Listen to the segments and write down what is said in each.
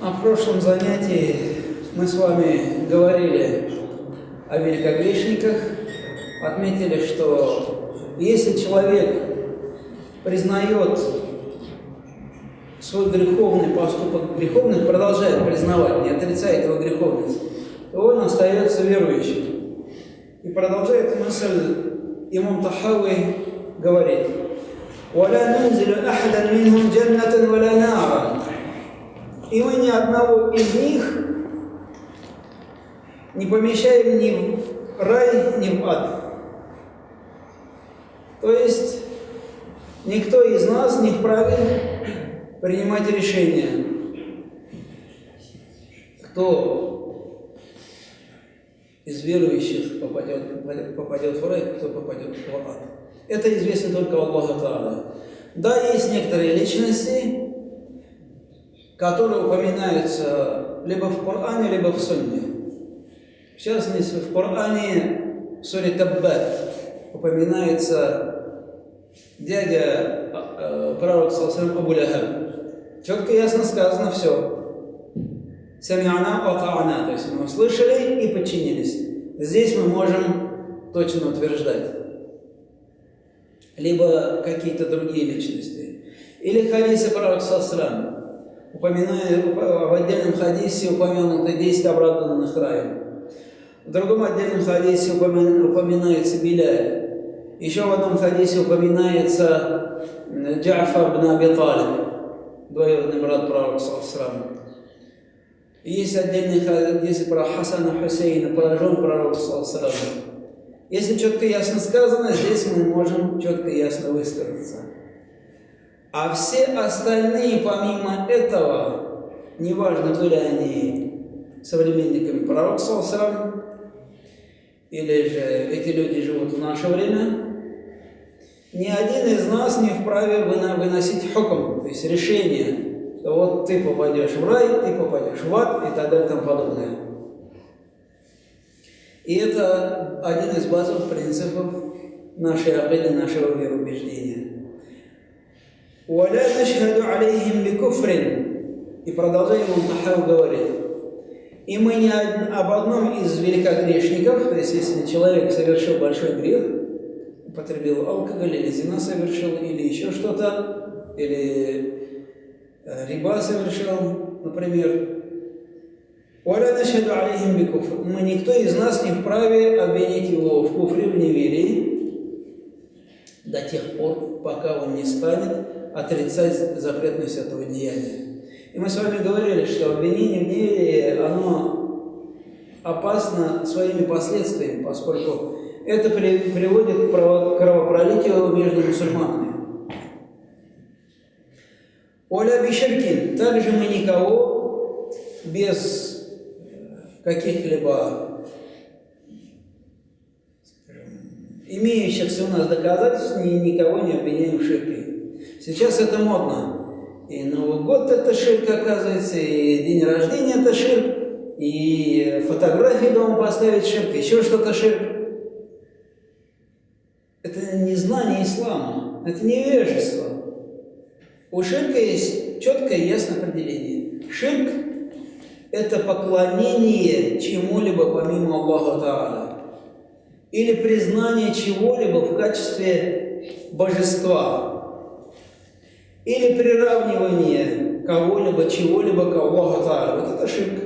В прошлом занятии мы с вами говорили о великогрешниках, отметили, что если человек признает свой греховный поступок греховным, продолжает признавать, не отрицает его греховность, то он остается верующим. И продолжает мысль имам Тахави говорит: «Валя нунзилю ахадан минхум джаннатан валя нара». И мы ни одного из них не помещаем ни в рай, ни в ад. То есть никто из нас не вправе принимать решение, кто из верующих попадет в рай, кто попадет в ад. Это известно только Аллаху Та'аля. Да, есть некоторые личности, которые упоминаются либо в Коране, либо в Сунне. В частности, в Коране, в суре Таббат, упоминается дядя пророка Абу Лахаб. Четко и ясно сказано все. Сами'ана ва та'ана, то есть мы услышали и подчинились. Здесь мы можем точно утверждать. Либо какие-то другие личности. Или хадисы пророка в отдельном хадисе упомянуты 10 оправданных раем. В другом отдельном хадисе упоминается Биляль. Еще в одном хадисе упоминается Джа'фар бн Аби Талиб, двоюродный брат пророка саллаллаху. Есть отдельные хадисы про Хасана Хусейна, про жен пророка саллаллаху. Если четко и ясно сказано, здесь мы можем четко и ясно высказаться. А все остальные, помимо этого, неважно, были они современниками пророка саллаллаху, или же эти люди живут в наше время, ни один из нас не вправе выносить хукм, то есть решение, что вот ты попадешь в рай, ты попадешь в ад и так далее и тому подобное. И это один из базовых принципов нашей акиды, нашего вероубеждения. «Валя нашхаду алейхим бикуфрин». И продолжаем, имам Тахави говорит: и мы не об одном из великогрешников, то есть если человек совершил большой грех, употребил алкоголь, или зина совершил, или еще что-то, или риба совершил, например, «Валя нашхаду алейхим бикуфр». Мы, никто из нас не вправе обвинить его в куфре, в неверии, до тех пор, пока он не станет отрицать запретность этого деяния. И мы с вами говорили, что обвинение в неверии, оно опасно своими последствиями, поскольку это приводит к кровопролитию между мусульманами. «Оля биширкин». Также мы никого без каких-либо имеющихся у нас доказательств никого не обвиняем в ширке. Сейчас это модно. И Новый год это ширк, оказывается, и день рождения это ширк, и фотографии дома поставить ширк, еще что-то ширк. Это не знание ислама, это невежество. У ширка есть четкое и ясное определение. Ширк – это поклонение чему-либо помимо Аллаха Та'аля, или признание чего-либо в качестве божества, или приравнивание кого-либо, чего-либо к Аллаху Та'аля. Вот это ширк.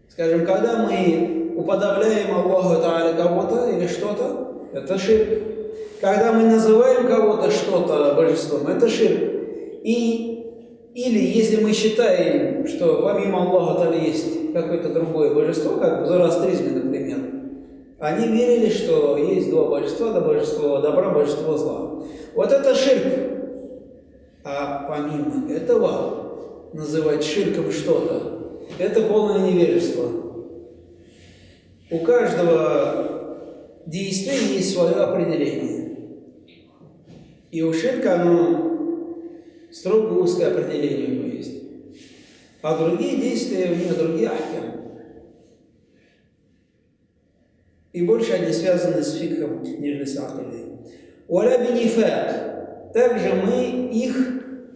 Скажем, когда мы уподобляем Аллаху Та'аля кого-то или что-то, это ширк. Когда мы называем кого-то что-то божеством, это ширк. Или если мы считаем, что помимо Аллаха Та'аля есть какое-то другое божество, как в зороастризме, например, они верили, что есть два божества, да, божество добра, божество зла. Вот это ширк. А помимо этого называть ширком что-то – это полное невежество. У каждого действия есть свое определение. И у ширка оно строго узкое определение у него есть. А другие действия у него другие ахкам. И больше они связаны с фикхом, нежели с акидой. «Валя бинифак». Также мы их,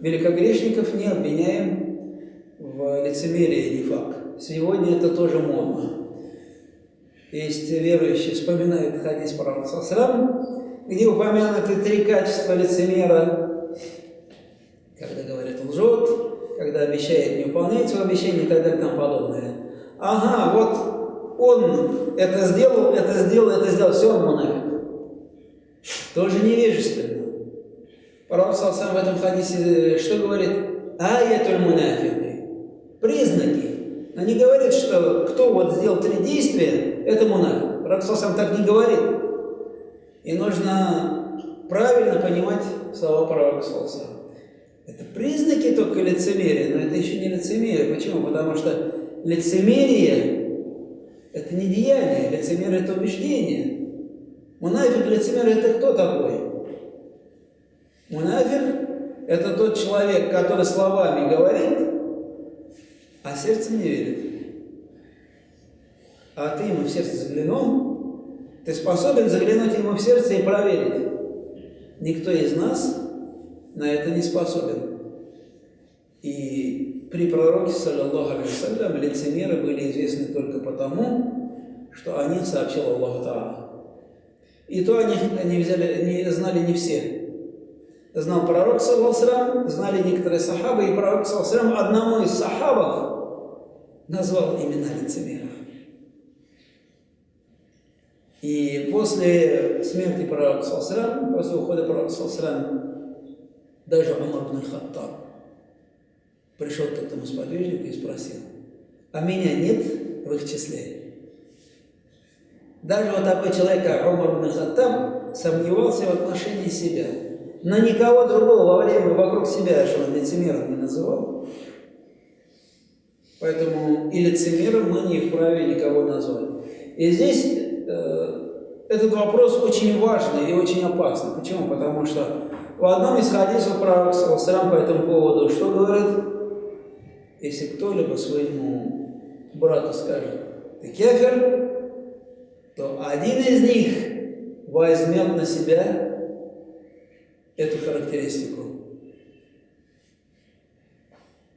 великогрешников, не обвиняем в в лицемерии нифак. Сегодня это тоже модно. Есть верующие, вспоминают хадис пророка саллаллаху, где упомянуты 3 качества лицемера, когда говорит лжет, когда обещает не выполнять свое обещание и так далее и тому подобное. Ага, вот он это сделал, все, он мунафик. Тоже невежественно. Пророк саллаллаху в этом хадисе что говорит? Аятуль мунафики. Признаки. Но не говорит, что кто вот сделал 3 действия, это мунафик. Пророк саллаллаху так не говорит. И нужно правильно понимать слова пророка саллаллаху. Это признаки только лицемерия, но это еще не лицемерие. Почему? Потому что лицемерие – это не деяние, лицемерие – это убеждение. Мунафик, лицемер – это кто такой? Мунафик – это тот человек, который словами говорит, а сердцем не верит. А ты ему в сердце заглянул, ты способен заглянуть ему в сердце и проверить. Никто из нас на это не способен. И при пророке, саллаллаху алейхи ва саллям, лицемеры были известны только потому, что о них сообщил Аллах Та'аля. И то о них знали не все. Знал пророк, саллаллаху алейхи ва саллям, знали некоторые сахабы, и пророк, саллаллаху алейхи ва саллям, одному из сахабов назвал имена лицемеров. И после смерти пророка, саллаллаху алейхи ва саллям, после ухода пророка, саллаллаху алейхи ва саллям, даже Умар ибн Хаттаб пришел к этому сподвижнику и спросил: а меня нет в их числе? Даже вот такой человек, как Умар ибн Хаттаб, сомневался в отношении себя. Но никого другого во время вокруг себя, что он лицемером не называл. Поэтому и лицемером мы не вправе никого назвать. И здесь этот вопрос очень важный и очень опасный. Почему? Потому что в одном из хадисов пророк саллаллаху алейхи ва саллям по этому поводу что говорит? Если кто-либо своему брату скажет: ты кефер, то один из них возьмет на себя эту характеристику.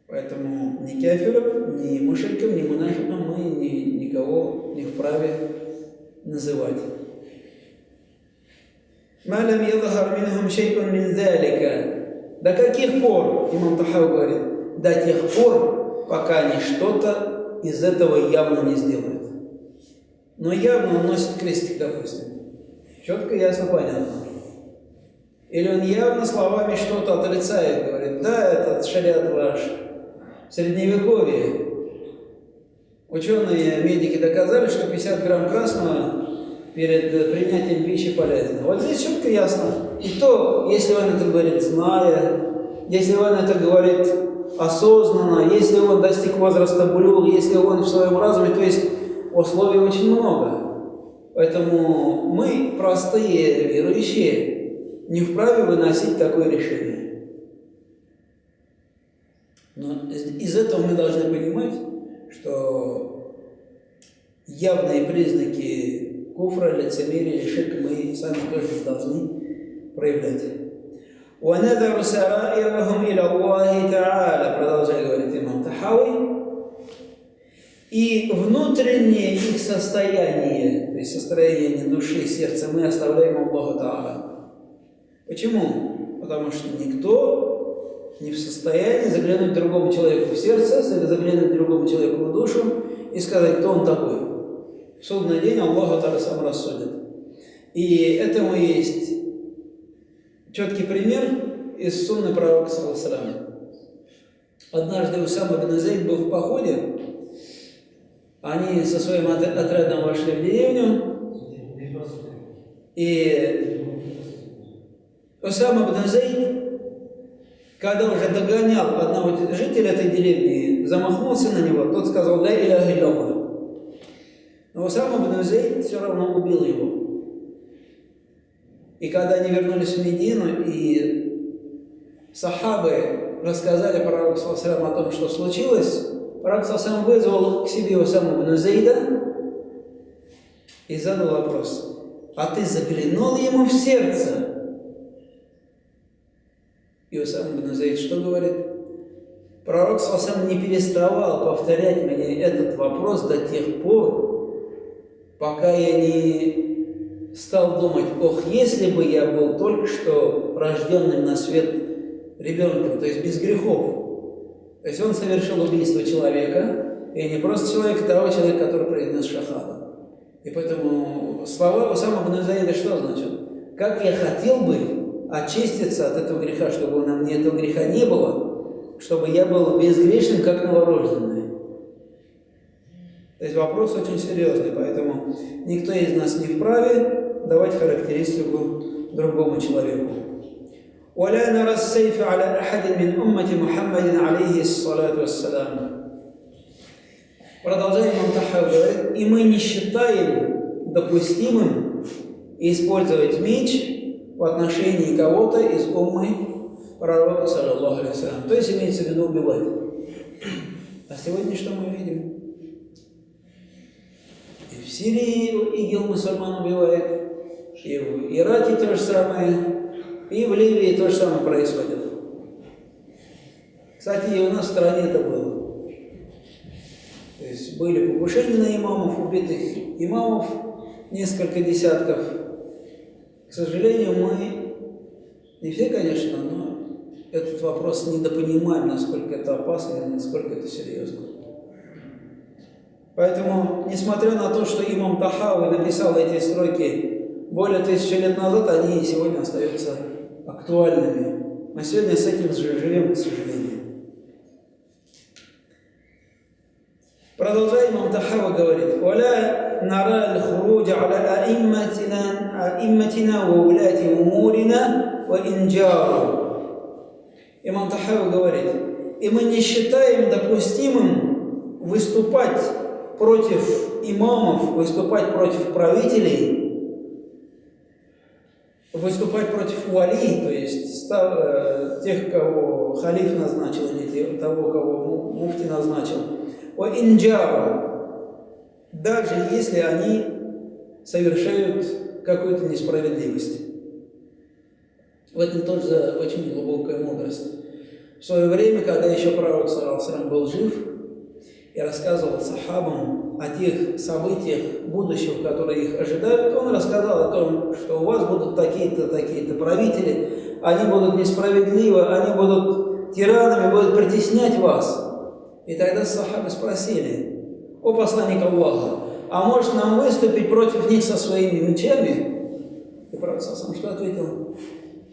Поэтому ни кефером, ни мушриком, ни мунафиком мы никого не вправе называть. «Малям ядхар минхум шей'ун мин залика». До каких пор, имам Тахави говорит, до тех пор, пока они что-то из этого явно не сделают. Но явно он носит крестик, допустим. Четко, ясно, понятно. Или он явно словами что-то отрицает, говорит: да, этот шариат ваш, средневековье. Ученые, медики доказали, что 50 грамм красного перед принятием пищи полезно. Вот здесь четко ясно. И то, если он это говорит зная, если он это говорит осознанно, если он достиг возраста булюг, если он в своем разуме, то есть условий очень много. Поэтому мы, простые верующие, не вправе выносить такое решение. Но из этого мы должны понимать, что явные признаки куфра, лицемерия или ширка мы сами тоже должны проявлять. وَنَذَرُ سَرَائِرَهُمْ إِلَى اللَّهِ تَعَالَى, продолжает говорить имам Тахави. И внутреннее их состояние, то есть состояние души, сердца, мы оставляем Аллаху Та'аля. Почему? Потому что никто не в состоянии заглянуть другому человеку в сердце, заглянуть другому человеку в душу и сказать, кто он такой. В судный день Аллах Та'аля сам рассудит. И этому есть четкий пример из сунны пророка, саллаллаху алейхи ва саллям. Однажды Усама ибн Зейд был в походе. Они со своим отрядом вошли в деревню. И Усама ибн Зейд, когда уже догонял одного жителя этой деревни, замахнулся на него, тот сказал: «Ла иляха илля». Но Усама ибн Зейд все равно убил его. И когда они вернулись в Медину, и сахабы рассказали пророку, саллаллаху алейхи ва саллям, о том, что случилось, пророк, саллаллаху алейхи ва саллям, вызвал к себе Усаму ибн Зейда и задал вопрос: а ты заглянул ему в сердце? И Усама ибн Зейд что говорит? Пророк ﷺ не переставал повторять мне этот вопрос до тех пор, пока я не стал думать: ох, если бы я был только что рожденным на свет ребенком, то есть без грехов. То есть он совершил убийство человека, и не просто человека, а того человека, который произнес шахаду. И поэтому слова Усама ибн Заида что значит? Как я хотел бы очиститься от этого греха, чтобы на мне этого греха не было, чтобы я был безгрешным, как новорожденный. То есть вопрос очень серьезный, поэтому никто из нас не вправе давать характеристику другому человеку. ولا نرى السيف على أحد من أمة محمد عليه الصلاة والسلام. Продолжаем Имам говорит: и мы не считаем допустимым использовать меч в отношении кого-то из уммы пророка, саллаллаху алейхи ва саллям. То есть имеется в виду убивать. А сегодня что мы видим? И в Сирии ИГИЛ мусульман убивает, и в Ираке то же самое, и в Ливии то же самое происходит. Кстати, и у нас в стране это было. То есть были покушения на имамов, убитых имамов, несколько десятков. К сожалению, мы, не все, конечно, но этот вопрос недопонимаем, насколько это опасно и насколько это серьезно. Поэтому, несмотря на то, что имам Тахави написал эти строки более 1000 лет назад, они и сегодня остаются актуальными. Мы сегодня с этим живем, к сожалению. Продолжая, имам Тахави говорит: «Валя нара аль-хуруджа аля аимматина ва уляти умурина ва инджару». Имам Тахави говорит: и мы не считаем допустимым выступать против имамов, выступать против правителей, выступать против вали, то есть тех, кого халиф назначил, или того, кого муфти назначил, о инджару, даже если они совершают какую-то несправедливость. В этом тоже очень глубокая мудрость. В свое время, когда еще пророк саллаллаху был жив и рассказывал сахабам о тех событиях будущего, которые их ожидают, он рассказал о том, что у вас будут такие-то, такие-то правители, они будут несправедливы, они будут тиранами, будут притеснять вас. И тогда сахабы спросили: о посланник Аллаха, а может нам выступить против них со своими мечами? И пророк сам что ответил?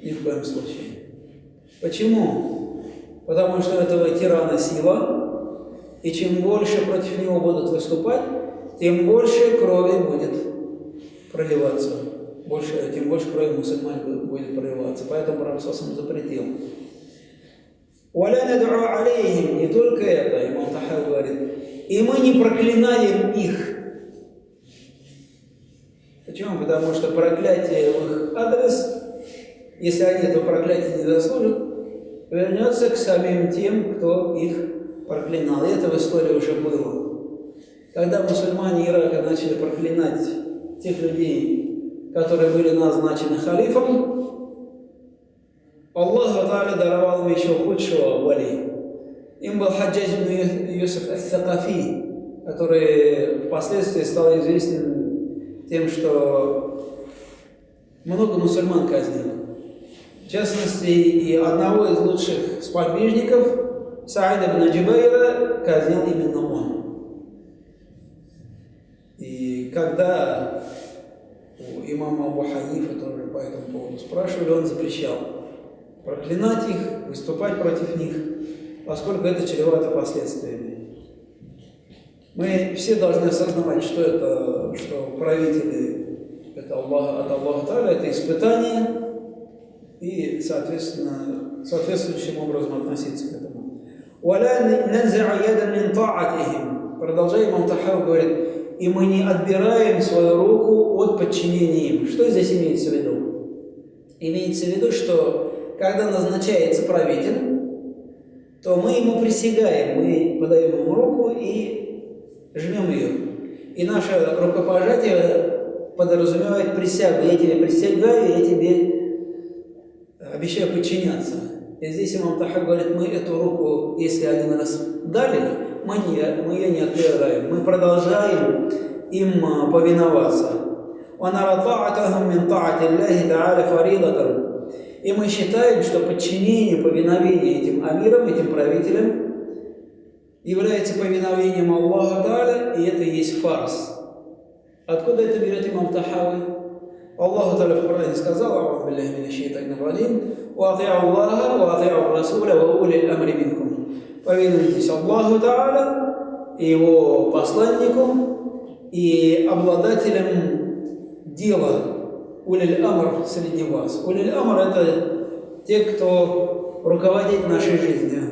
Ни в коем случае. Почему? Потому что у этого тирана сила, и чем больше против него будут выступать, тем больше крови будет проливаться. Тем больше крови мусульман будет проливаться. Поэтому пророк сам запретил. «Валя над'у алейхим», не только это, имам Тахави говорит, и мы не проклинаем их. Почему? Потому что проклятие в их адрес, если они этого проклятия не заслужат, вернется к самим тем, кто их проклинал. И это в истории уже было. Когда мусульмане Ирака начали проклинать тех людей, которые были назначены халифом, Аллах Та'аля даровал им еще худшего вали. Им был Хаджадж ибн Юсуф ас-Сакафи, который впоследствии стал известен тем, что много мусульман казнил. В частности, и одного из лучших сподвижников, Саида ибн Джубайра, казнил именно он. И когда у имама Абу Ханифа тоже по этому поводу спрашивали, он запрещал проклинать их, выступать против них, поскольку это чревато последствиями. Мы все должны осознавать, что правители это от Аллаха Та'аля, это испытание, и, соответственно, соответствующим образом относиться к этому. Продолжая, имам Тахави говорит: и мы не отбираем свою руку от подчинения им. Что здесь имеется в виду? Имеется в виду, что когда назначается правитель, то мы ему присягаем, мы подаем ему руку и жмем ее. И наше рукопожатие подразумевает присягу. Я тебе присягаю, я тебе обещаю подчиняться. И здесь имам Таха говорит, мы эту руку, если один раз дали, мы ее не отбираем, мы продолжаем им повиноваться. И мы считаем, что подчинение, повиновение этим амирам, этим правителям является повиновением Аллаха Тааля, и это и есть фарз. Откуда это берет имам Тахави? Аллаху Тааля в Коране сказал: «А'удзу биллахи минаш шайтанир раджим, ва ати'у Аллаха, ва ати'у Расуля, ва улил амри минкум». Повинуйтесь Аллаху Тааля, и его посланнику, и обладателям дела улил амр среди вас. Улил амр — это те, кто руководит нашей жизнью.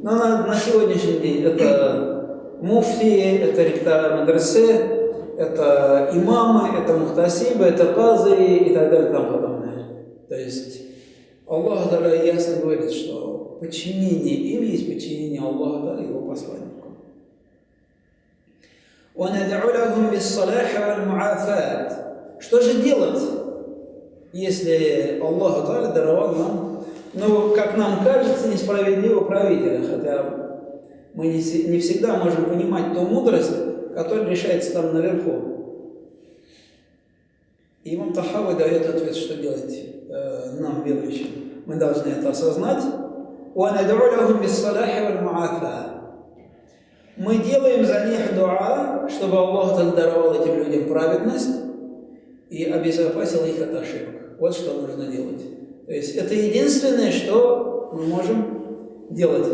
Но на сегодняшний день это муфти, это ректора мадресе, это имамы, это мухтасибы, это казы и так далее и тому подобное. То есть Аллах Та'аля ясно говорит, что подчинение им есть подчинение Аллаха Та'аля и его посланнику. Что же делать, если Аллах Та'аля даровал нам, как нам кажется, несправедливого правителя, хотя мы не всегда можем понимать ту мудрость, которая решается там наверху. И имам Тахави дает ответ, что делать нам, верующим. Мы должны это осознать. Мы делаем за них дуа, чтобы Аллах даровал этим людям праведность и обезопасил их от ошибок. Вот что нужно делать. То есть это единственное, что мы можем делать.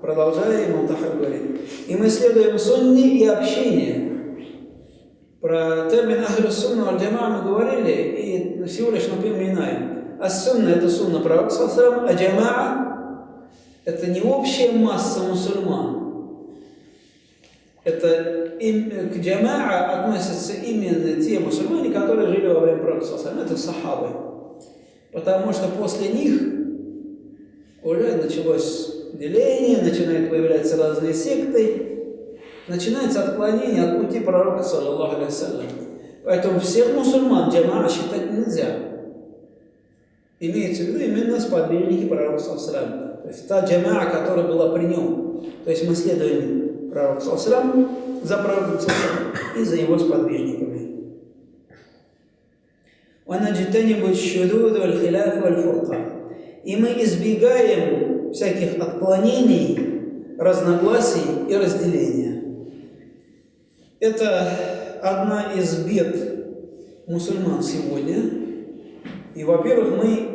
Продолжаем, имам Тахави говорит. И мы следуем сунне и общине. Про термин ахлю сунна валь джамаа мы говорили, и всего лишь напоминаем. Ас-сунна — это сунна пророка саллаллаху алейхи ва саллям, а джамаа — это не общая масса мусульман. Это к джамаа относятся именно те мусульмане, которые жили во время пророка саллаллаху алейхи ва саллям. Это сахабы. Потому что после них уже началось деление, начинают появляться разные секты, начинается отклонение от пути пророка, саллаллаху алейхи ва саллям. Поэтому всех мусульман джамаа считать нельзя. Имеется в виду именно сподвижники пророка, саллаллаху алейхи ва саллям. То есть та джамаа, которая была при нем. То есть мы следуем пророку, саллаллаху алейхи ва саллям, за пророком, саллаллаху алейхи ва саллям, и за его сподвижниками. И мы избегаем всяких отклонений, разногласий и разделения. Это одна из бед мусульман сегодня. И, во-первых, мы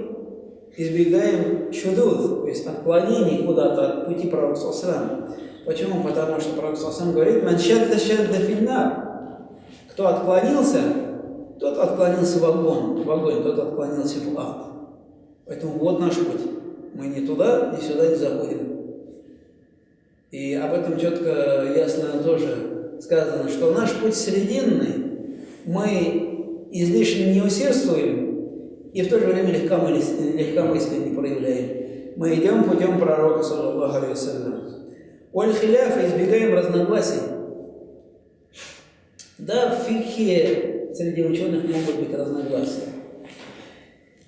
избегаем шудуд, то есть отклонений куда-то от пути пророка саллаллаху алейхи ва саллям. Почему? Потому что пророк саллаллаху алейхи ва саллям говорит: «Ман шадда шадда финнар». Кто отклонился, тот отклонился в огонь, тот отклонился в ад. Поэтому вот наш путь. Мы ни туда, ни сюда не заходим. И об этом четко, ясно тоже сказано, что наш путь срединный. Мы излишне не усердствуем и в то же время легкомыслие не проявляем. Мы идем путем пророка, саллаллаху алейхи ва саллям. Уаль-хиляфа, избегаем разногласий. Да, в фикхе среди ученых могут быть разногласия.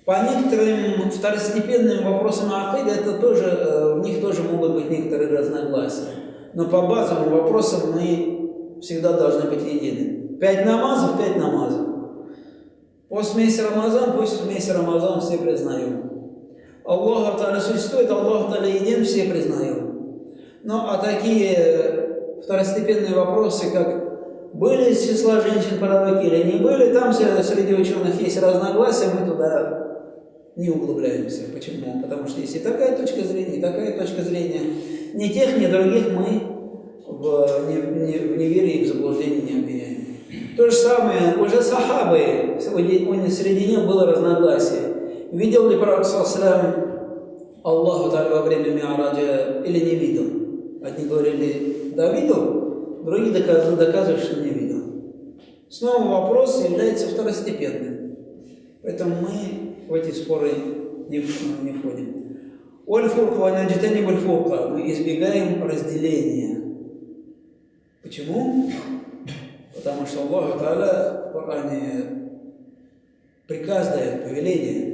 По некоторым второстепенным вопросам акиды в них тоже могут быть некоторые разногласия. Но по базовым вопросам мы всегда должны быть едины. 5 намазов, 5 намазов. Пост в месяц Рамазан, пусть в месяц Рамазан все признаем. Аллах Та'аля существует, Аллах Та'аля един, все признаем. Ну, а такие второстепенные вопросы, как были из числа женщин пророки или не были, там среди ученых есть разногласия, мы туда не углубляемся. Почему? Потому что есть и такая точка зрения, и такая точка зрения. Ни тех, ни других мы в неверии и в заблуждении не обвиняем. То же самое, уже сахабы, среди них было разногласие. Видел ли пророк, саллаллаху алейхи ва саллям, Аллаху Та'аля во время Ми'раджа или не видел? Одни говорили: да, видел, другие доказывают, что не видел. Снова вопрос является второстепенным. Поэтому мы в эти споры не входим. Мы избегаем разделения. Почему? Потому что Аллах Та'аля в Коране приказ дает, повеление.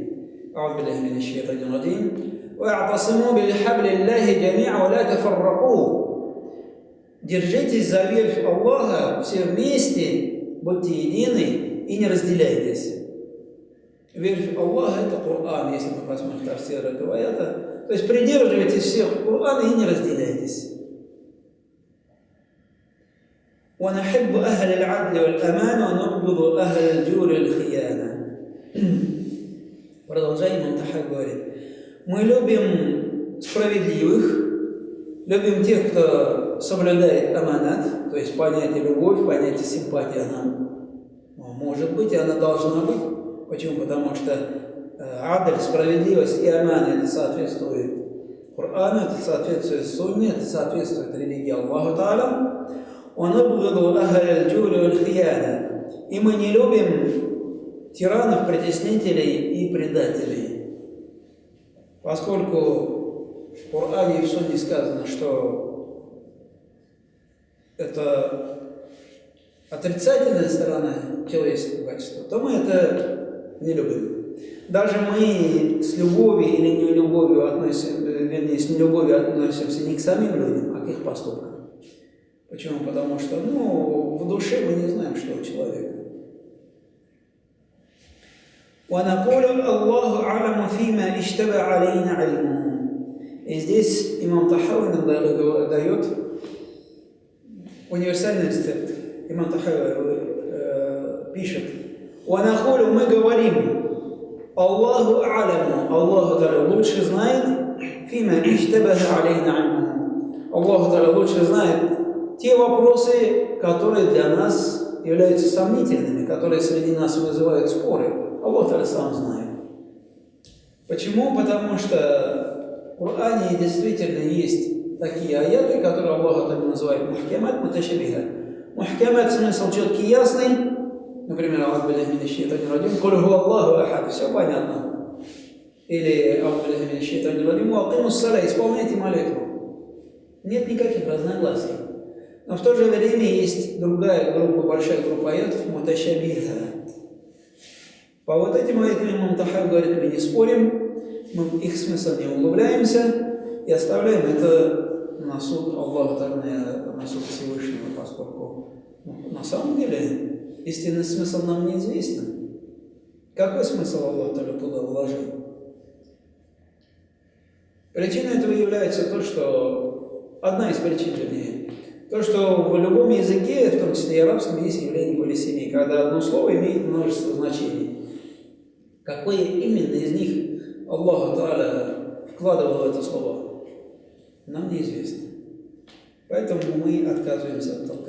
أعوذ بالله من الشيطان الرجيم. واعتصموا بحبل الله جميعا ولا تفرقوا. Держитесь за ветвь Аллаха все вместе, будьте едины и не разделяйтесь. Ветвь Аллаха – это Коран, если мы посмотрим тафсир этого аята. То есть придерживайтесь всех Корана и не разделяйтесь. ونحب أهل العدل والأمان ونبغض أهل الجور والخيانة. Продолжаем, Имам Тахави говорит: мы любим справедливых, любим тех, кто соблюдает аманат, то есть понятие любовь, понятие симпатия нам может быть, и она должна быть. Почему? Потому что адль, справедливость и амана – это соответствует Корану, это соответствует Сунне, это соответствует религии Аллаху Та'аля. И мы не любим тиранов, притеснителей и предателей. Поскольку в Коране и в Сунне сказано, что это отрицательная сторона человеческого качества, то мы это не любим. Даже мы с любовью или не любовью относимся, вернее, с нелюбовью относимся не к самим людям, а к их поступкам. Почему? Потому что, в душе мы не знаем, что у человека. И здесь имам Тахави нам дает универсальный рецепт. Имам Тахави пишет: мы говорим, Аллаху а'ламу, Аллаху Та'аля лучше знает, фима иштабаха алейна альму. Аллаху Та'аля лучше знает те вопросы, которые для нас являются сомнительными, которые среди нас вызывают споры. Аллах Та'аля сам знает. Почему? Потому что в Коране действительно есть такие аяты, которые Аллах Та'аля называет мухкамат, муташабихат. Мухкамат — смысл четкий, ясный. Например, «А'удзу биллахи минаш шайтанир раджим», «Куль хуа Аллаху ахад», все понятно. Или «А'удзу биллахи минаш шайтанир раджим», «Акимус салат», исполняйте молитву. Нет никаких разногласий. Но в то же время есть другая группа, большая группа аятов, муташабихат. По вот этим аятам имам Тахави говорит: мы не спорим, мы их смысл не углубляемся и оставляем это на суд Аллаха, на суд Всевышнего, поскольку на самом деле истинный смысл нам неизвестен. Какой смысл Аллах туда вложил? Причиной этого является то, что одна из причин, вернее, то, что в любом языке, в том числе и арабском, есть явление полисемии, когда одно слово имеет множество значений. Какое именно из них Аллах Та'аля вкладывал в это слово, нам неизвестно. Поэтому мы отказываемся от того.